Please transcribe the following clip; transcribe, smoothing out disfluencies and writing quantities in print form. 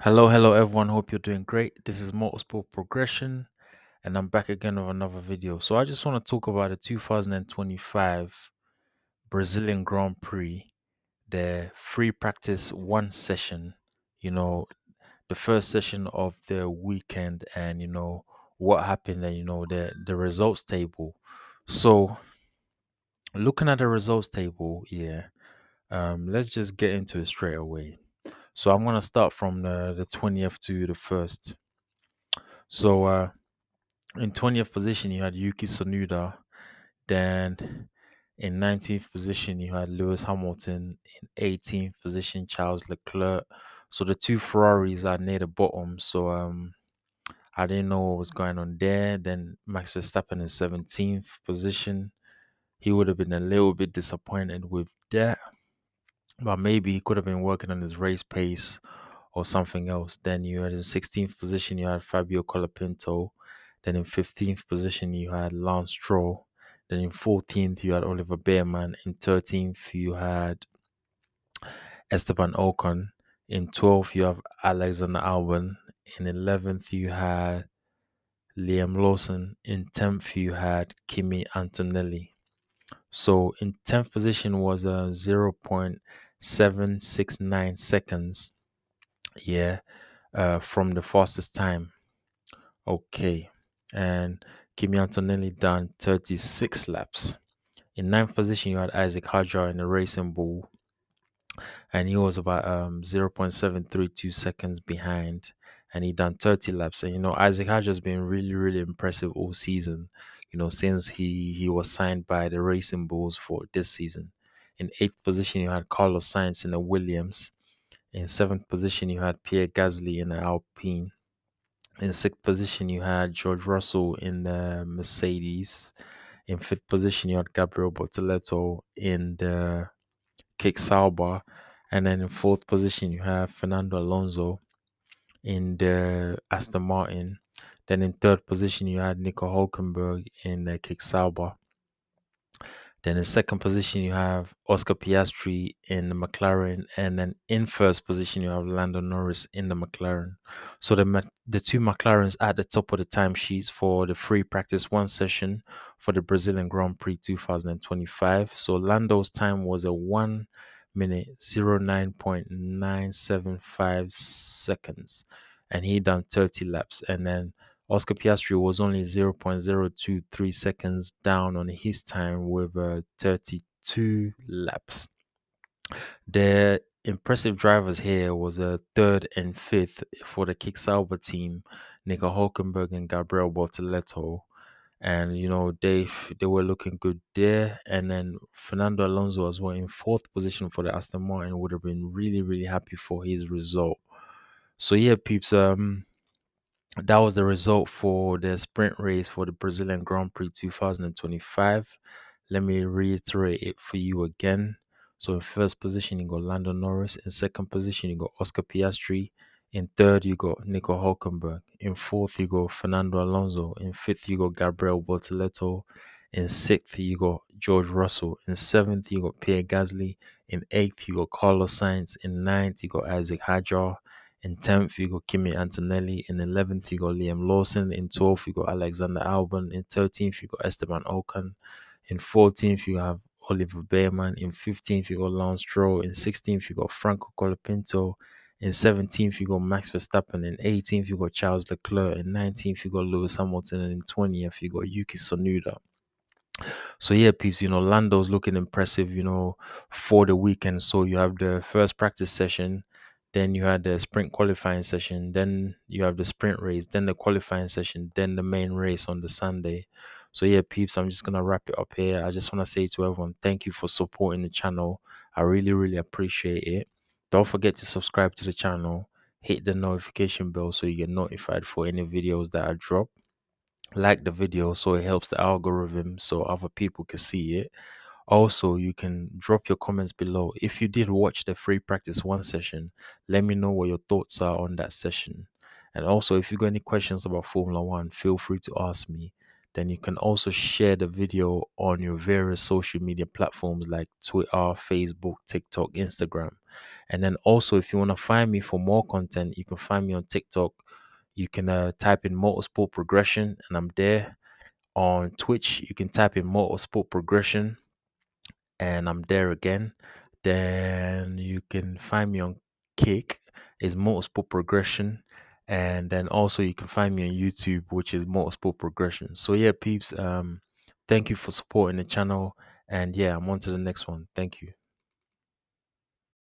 Hello everyone. Hope you're doing great. This is Motorsport Progression, and I'm back again with another video. So I just want to talk about the 2025 Brazilian Grand Prix, the free practice one session. You know, the first session of the weekend, and what happened, and the results table. So looking at the results table, yeah. Let's just get into it straight away. So I'm gonna start from the 20th to the first. So in 20th position, you had Yuki Tsunoda. Then in 19th position, you had Lewis Hamilton. In 18th position, Charles Leclerc. So the two Ferraris are near the bottom. So I didn't know what was going on there. Then Max Verstappen in 17th position. He would have been a little bit disappointed with that. But maybe he could have been working on his race pace or something else. Then you had in 16th position, you had Fabio Colapinto. Then in 15th position, you had Lance Stroll. Then in 14th, you had Oliver Bearman. In 13th, you had Esteban Ocon. In 12th, you have Alexander Albon. In 11th, you had Liam Lawson. In 10th, you had Kimi Antonelli. So in 10th position was 0.769 seconds. Yeah, from the fastest time. Okay. And Kimi Antonelli done 36 laps. In ninth position, you had Isaac Hadjar in the Racing Bull, and he was about 0.732 seconds behind, and he done 30 laps. And Isaac Hadjar's been really, really impressive all season. Since he was signed by the Racing Bulls for this season. In eighth position, you had Carlos Sainz in the Williams. In seventh position, you had Pierre Gasly in the Alpine. In sixth position, you had George Russell in the Mercedes. In fifth position, you had Gabriel Bortoleto in the Kick Sauber. And then in fourth position, you have Fernando Alonso in the Aston Martin. Then in third position, you had Nico Hulkenberg in the Kick Sauber. Then in second position, you have Oscar Piastri in the McLaren, and then in first position, you have Lando Norris in the McLaren. So the two McLarens at the top of the timesheets for the free practice one session for the Brazilian Grand Prix 2025. So Lando's time was a 1 minute 09.975 seconds, and he done 30 laps, and then Oscar Piastri was only 0.023 seconds down on his time with 32 laps. The impressive drivers here was third and fifth for the Kick Sauber team, Nico Hulkenberg and Gabriel Bortoleto. And they were looking good there. And then Fernando Alonso as well in fourth position for the Aston Martin would have been really, really happy for his result. So yeah, peeps, that was the result for the sprint race for the Brazilian Grand Prix 2025. Let me reiterate it for you again. So in first position, you got Lando Norris. In second position, you got Oscar Piastri. In third, you got Nico Hulkenberg. In fourth, you got Fernando Alonso. In fifth, you got Gabriel Bortoleto. In sixth, you got George Russell. In seventh, you got Pierre Gasly. In eighth, you got Carlos Sainz. In ninth, you got Isaac Hadjar. In 10th, you got Kimi Antonelli. In 11th, you got Liam Lawson. In 12th, you got Alexander Albon. In 13th, you got Esteban Ocon. In 14th, you have Oliver Bearman. In 15th, you got Lance Stroll. In 16th, you got Franco Colapinto. In 17th, you got Max Verstappen. In 18th, you got Charles Leclerc. In 19th, you got Lewis Hamilton. And in 20th, you got Yuki Tsunoda. So yeah, peeps, Lando's looking impressive, for the weekend. So you have the first practice session, then you had the sprint qualifying session, then you have the sprint race, then the qualifying session, then the main race on the Sunday. So yeah, peeps, I'm just gonna wrap it up here. I just want to say to everyone, thank you for supporting the channel. I really, really appreciate it. Don't forget to subscribe to the channel, hit the notification bell so you get notified for any videos that I drop. Like the video so it helps the algorithm so other people can see it. Also, you can drop your comments below. If you did watch the free practice one session, let me know what your thoughts are on that session. And also, if you got any questions about Formula One, feel free to ask me. then you can also share the video on your various social media platforms like Twitter, Facebook, TikTok, Instagram. And then also, if you want to find me for more content, you can find me on TikTok. You can type in Motorsport Progression, and I'm there. On Twitch, you can type in Motorsport Progression, and I'm there again. Then you can find me on Kick, is Motorsport Progression. And then also you can find me on YouTube, which is Motorsport Progression. So yeah, peeps, thank you for supporting the channel. And yeah, I'm on to the next one. Thank you.